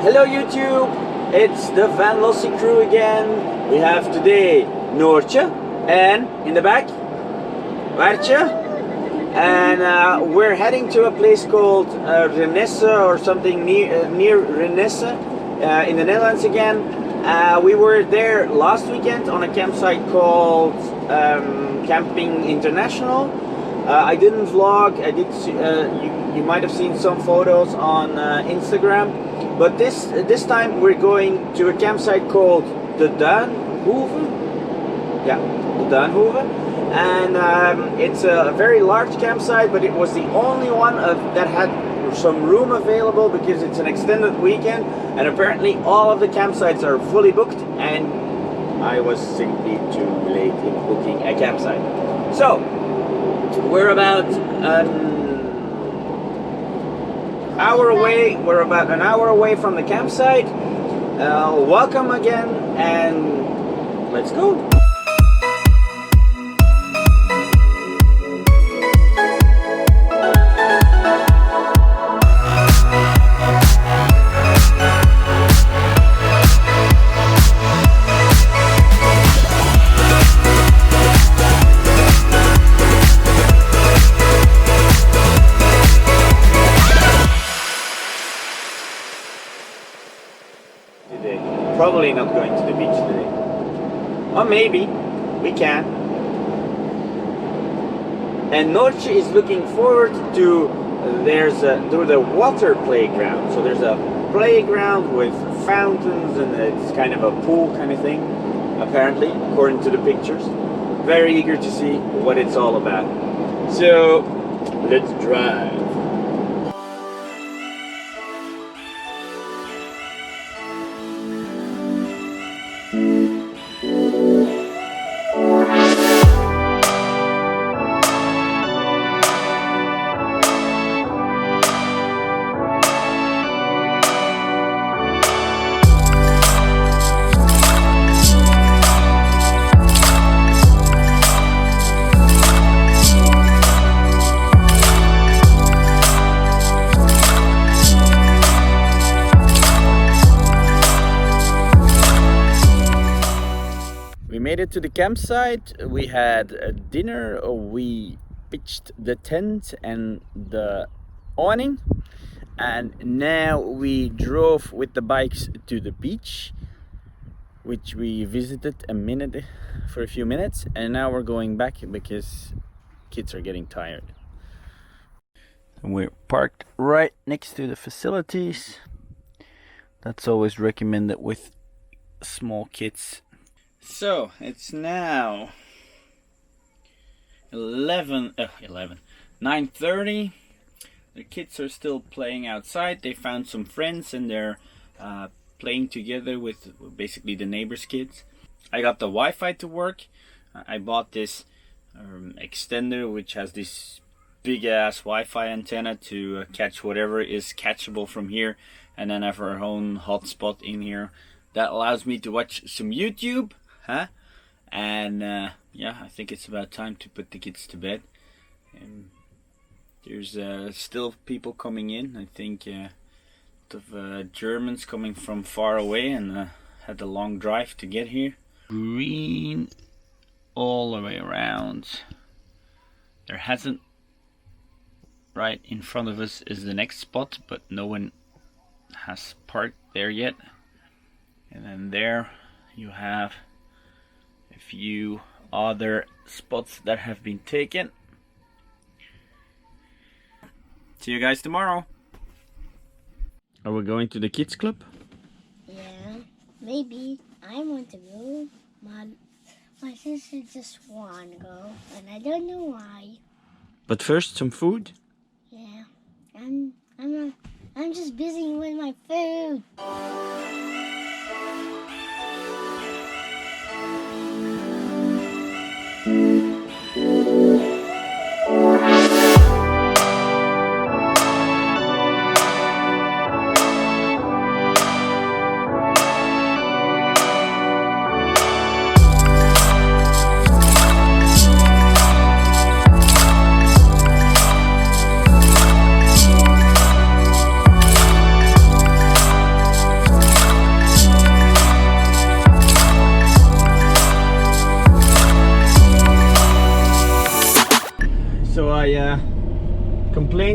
Hello YouTube, it's the Van Lossie crew again. We have today Noortje and in the back, Waartje. And we're heading to a place called Renesse or something near Renesse in the Netherlands again. We were there last weekend on a campsite called Camping International. I didn't vlog. I did. You might have seen some photos on Instagram. But this time we're going to a campsite called the Duinhoeve. Yeah, the Duinhoeve. And it's a very large campsite, but it was the only one that had some room available because it's an extended weekend, and apparently all of the campsites are fully booked, and I was simply too late in booking a campsite. So we're about an hour away. We're about an hour away from the campsite. Welcome again, and let's go. Probably not going to the beach today. Or maybe we can. And Noortje is looking forward to the water playground. So there's a playground with fountains and it's kind of a pool kind of thing, apparently, according to the pictures. Very eager to see what it's all about. So let's drive. We made it to the campsite. We had a dinner. We pitched the tent and the awning, and now we drove with the bikes to the beach, which we visited for a few minutes, and now we're going back because kids are getting tired. And we're parked right next to the facilities. That's always recommended with small kids. So it's now 9:30. The kids are still playing outside. They found some friends and they're playing together with basically the neighbors' kids. I got the Wi-Fi to work. I bought this extender which has this big ass Wi-Fi antenna to catch whatever is catchable from here, and then I have our own hotspot in here that allows me to watch some YouTube. And yeah, I think it's about time to put the kids to bed. There's still people coming in. I think of Germans coming from far away and had a long drive to get here. Green all the way around. There hasn't. Right in front of us is the next spot, but no one has parked there yet. And then there you have a few other spots that have been taken. See you guys tomorrow. Are we going to the kids club? Yeah, maybe. I want to go. My sister just want to go, and I don't know why. But first, some food. Yeah, I'm just busy with my food.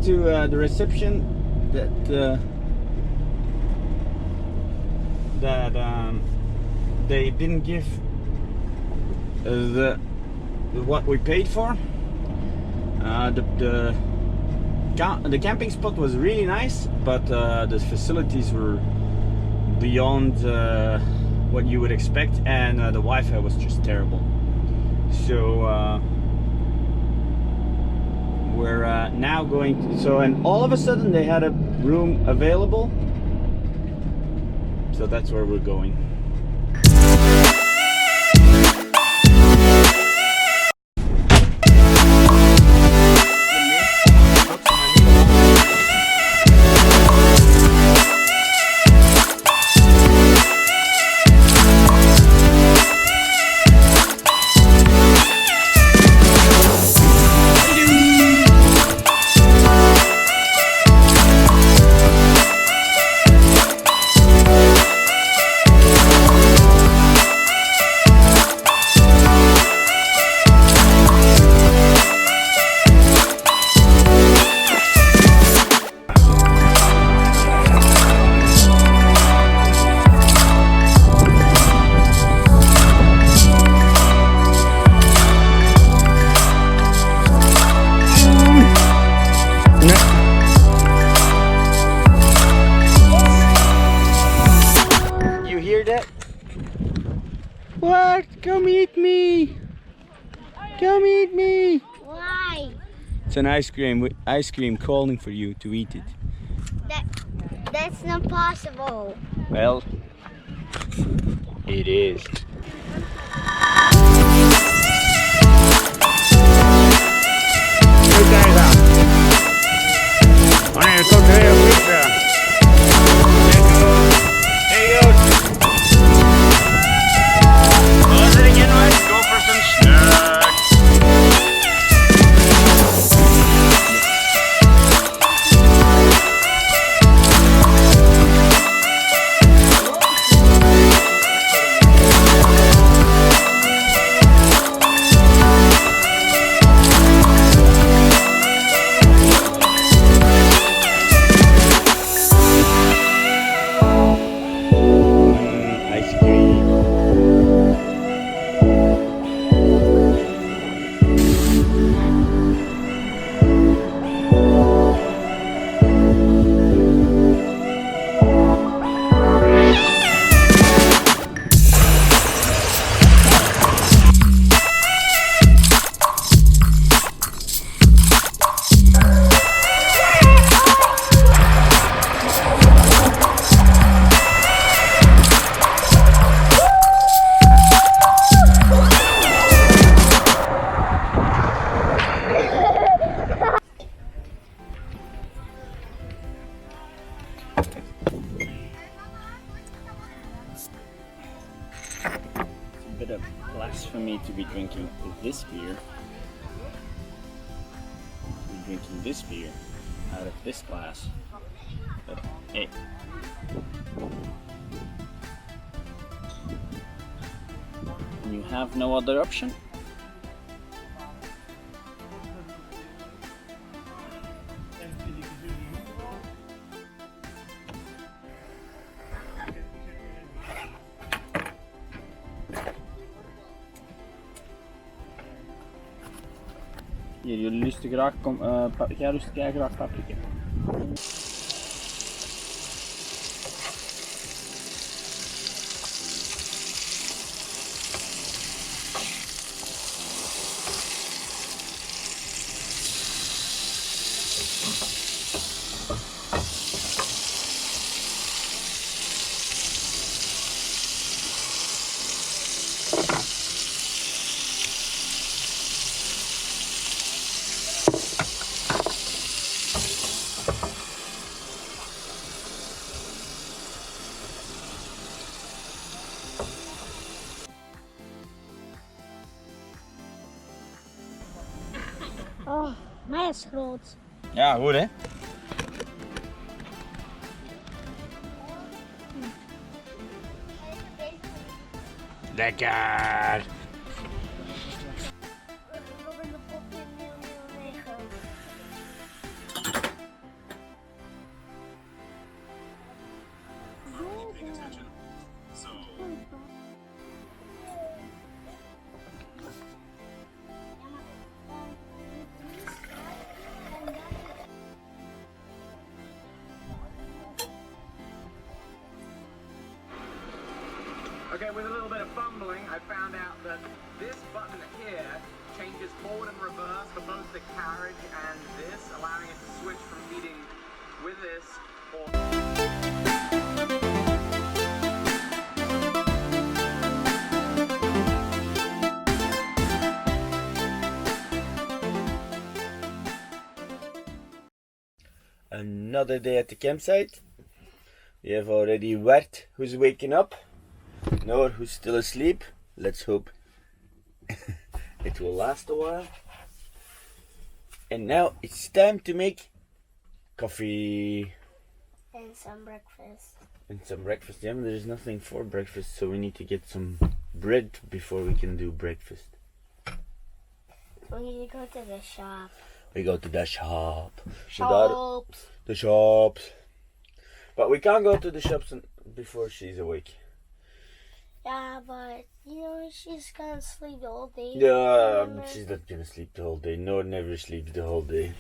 to the reception that they didn't give what we paid for. The camping spot was really nice, but the facilities were beyond what you would expect, and the Wi-Fi was just terrible. So we're now going to, and all of a sudden they had a room available, so that's where we're going. What? Come eat me! Come eat me! Why? It's an ice cream calling for you to eat it. That's not possible. Well, it is. Bit of blasphemy to be drinking this beer. Drinking this beer out of this glass. But hey. You have no other option. Hier, jullie lusten graag, jij lust graag paprika. Oh, mij is groot. Ja, goed hè? Lekker! imagine. So. Okay, with a little bit of fumbling, I found out that this button here changes forward and reverse for both the carriage and this, allowing it to switch from feeding with this or... Another day at the campsite. We have already Wert, who's waking up, Noor, who's still asleep. Let's hope it will last a while. And now it's time to make coffee. And some breakfast. And some breakfast. Yeah, but there's nothing for breakfast, so we need to get some bread before we can do breakfast. We need to go to the shop. We go to the shop. Shops. The shops. But we can't go to the shops before she's awake. Yeah, but you know she's gonna sleep the whole day. Yeah, she's not gonna sleep the whole day. Noor never sleeps the whole day.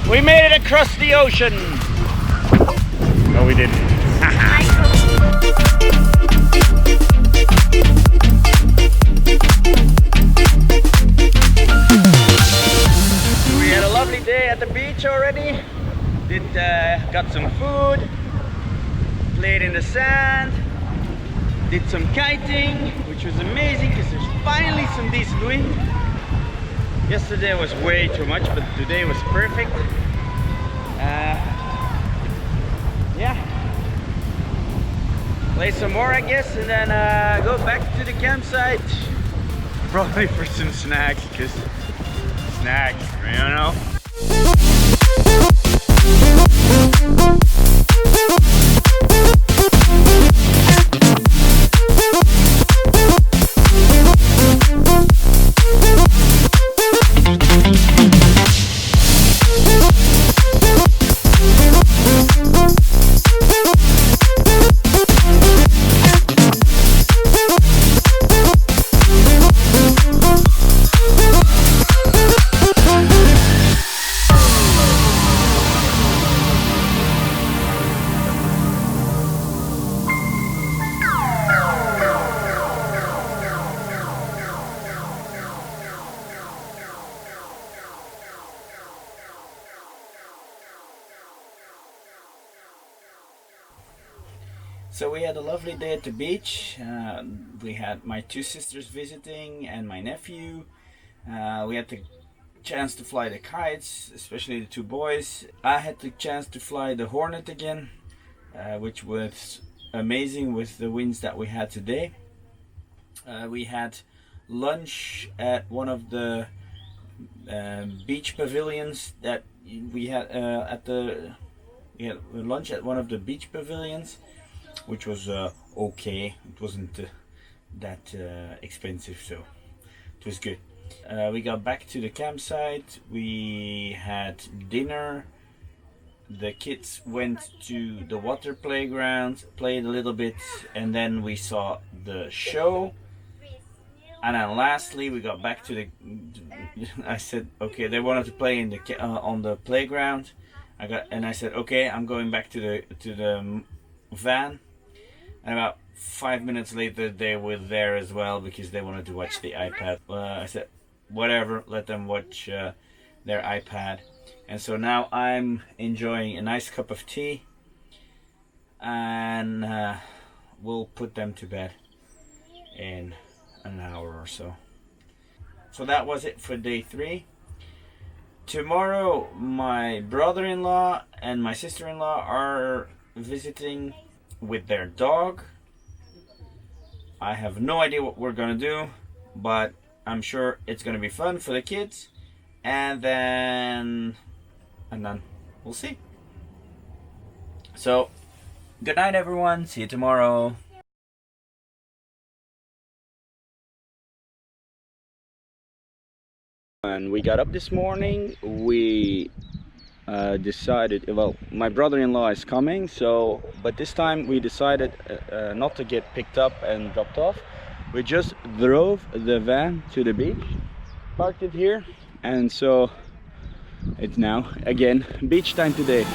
We made it across the ocean. No, we didn't. We had a lovely day at the beach already. Got some food, played in the sand, did some kiting, which was amazing because there's finally some decent wind. Yesterday was way too much, but today was perfect. Yeah, play some more I guess, and then go back to the campsite, probably for some snacks, because snacks, you know. So we had a lovely day at the beach. We had my two sisters visiting and my nephew. We had the chance to fly the kites, especially the two boys. I had the chance to fly the Hornet again, which was amazing with the winds that we had today. We had lunch at one of the beach pavilions that we had we had lunch at one of the beach pavilions, which was okay. It wasn't that expensive, so it was good. We got back to the campsite. We had dinner. The kids went to the water playground, played a little bit, and then we saw the show. And then lastly, we got back to the. I said, okay, they wanted to play in the on the playground. I said, okay, I'm going back to the van. And about 5 minutes later, they were there as well because they wanted to watch the iPad. I said, whatever, let them watch their iPad. And so now I'm enjoying a nice cup of tea, and we'll put them to bed in an hour or so. So that was it for day 3. Tomorrow my brother-in-law and my sister-in-law are visiting with their dog. I have no idea what we're gonna do, but I'm sure it's gonna be fun for the kids. And then we'll see. So good night everyone, see you tomorrow. And we got up this morning. We decided, well, my brother-in-law is coming, so but this time we decided not to get picked up and dropped off. We just drove the van to the beach, parked it here, and so it's now again beach time today.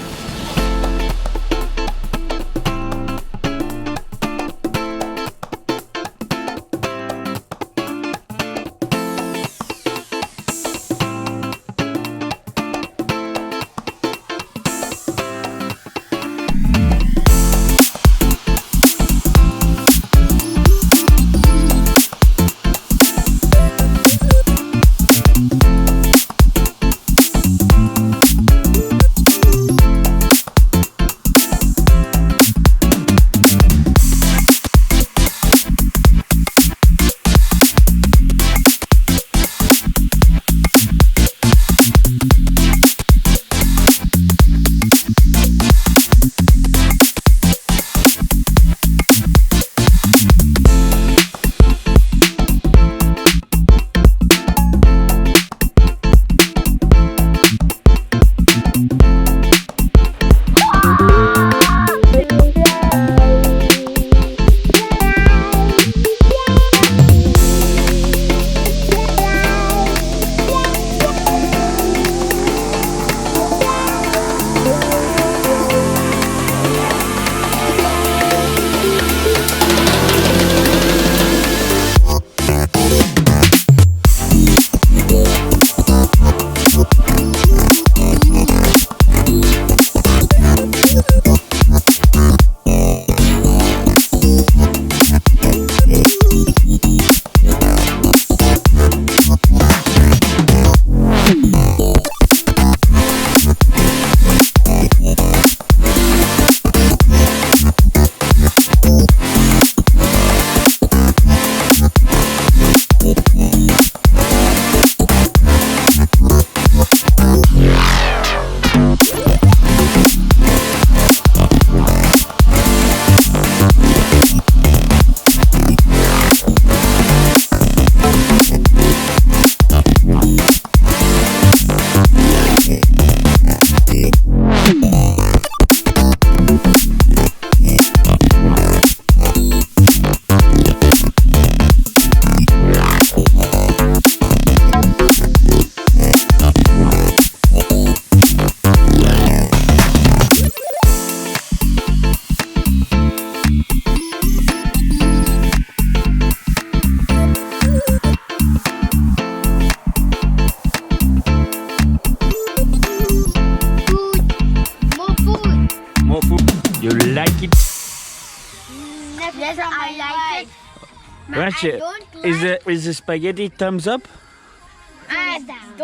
Ratchet, is the spaghetti thumbs up?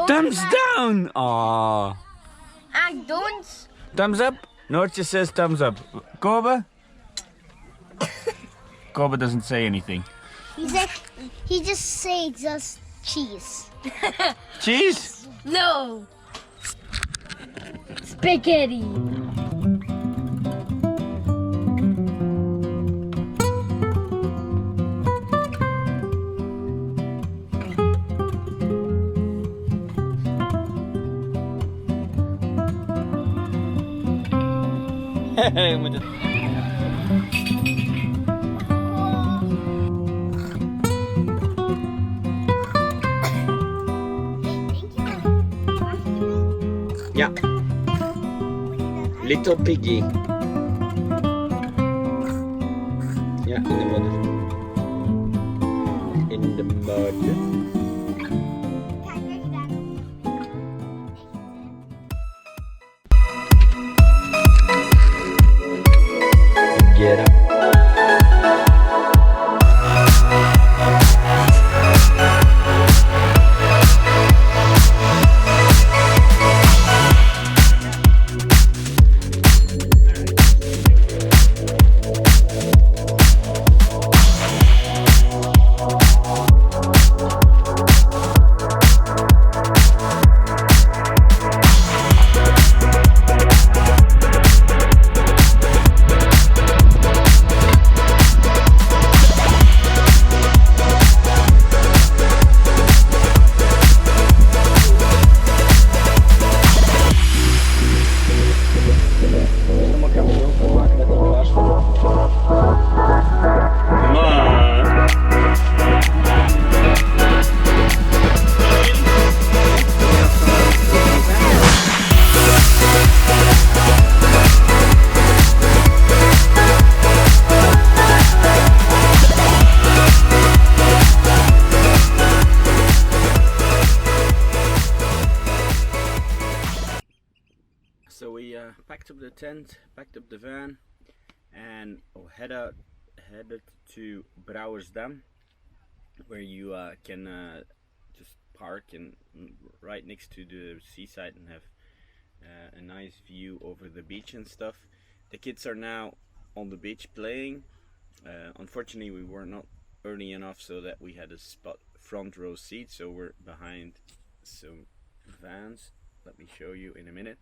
Thumbs down! Aww. I don't. Thumbs up? Noortje says thumbs up. Kobe? Kobe doesn't say anything. He just say just cheese. Cheese? No. Spaghetti. Je moet het... Ja. Little piggy. Ja, in de modder. In de modder. Get up. So we packed up the tent, packed up the van, and headed to Brouwers Dam, where you can just park and right next to the seaside and have a nice view over the beach and stuff. The kids are now on the beach playing. Unfortunately, we were not early enough so that we had a front row seat, so we're behind some vans. Let me show you in a minute.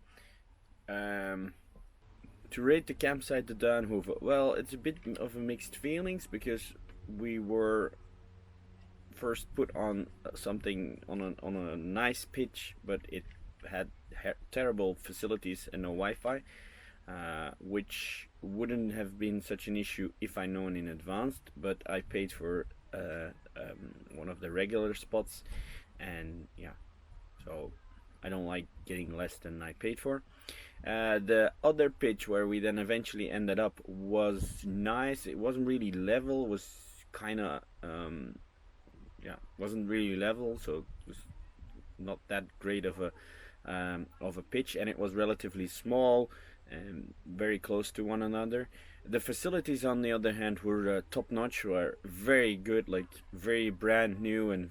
To rate the campsite, the Duinhoeve, well, it's a bit of a mixed feelings because we were first put on something on a nice pitch, but it had terrible facilities and no Wi-Fi, which wouldn't have been such an issue if I known in advance. But I paid for one of the regular spots, and yeah, so I don't like getting less than I paid for. The other pitch where we then eventually ended up was nice. It wasn't really level, was kind of wasn't really level, so it was not that great of a pitch, and it was relatively small and very close to one another. The facilities on the other hand were top notch, were very good, like very brand new and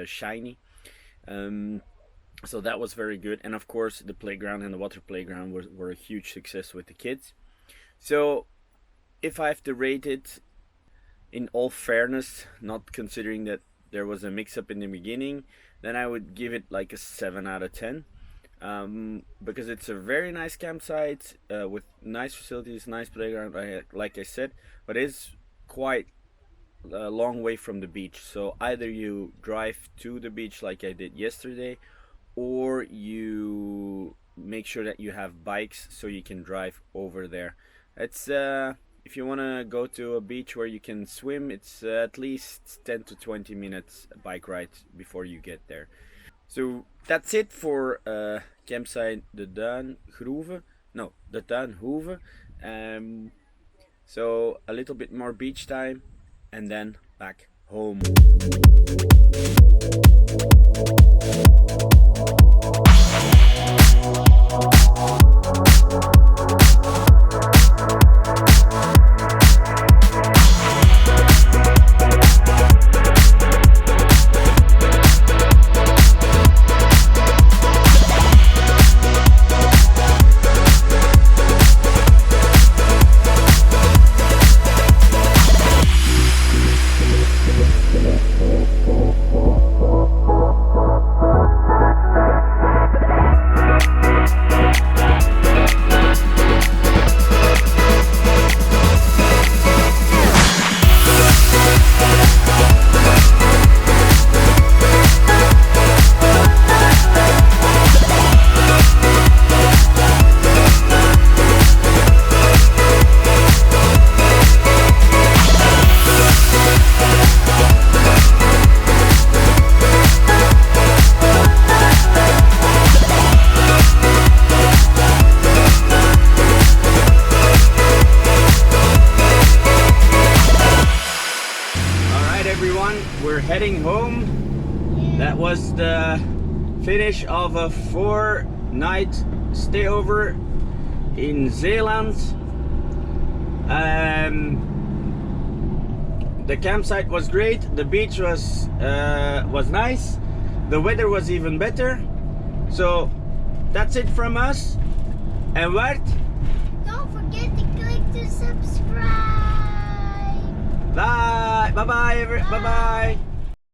shiny. So that was very good, and of course the playground and the water playground were a huge success with the kids. So if I have to rate it, in all fairness, not considering that there was a mix-up in the beginning, then I would give it like a 7 out of 10, because it's a very nice campsite with nice facilities, nice playground, like I said, but it's quite a long way from the beach. So either you drive to the beach like I did yesterday, or you make sure that you have bikes so you can drive over there. It's if you want to go to a beach where you can swim, it's at least 10 to 20 minutes bike ride before you get there. So that's it for campsite the Duinhoeve. So a little bit more beach time and then back home. finish of a 4-night stay over in Zeeland. The campsite was great. The beach was nice. The weather was even better. So that's it from us. And what? Don't forget to click to subscribe. Bye. Bye bye. Bye bye.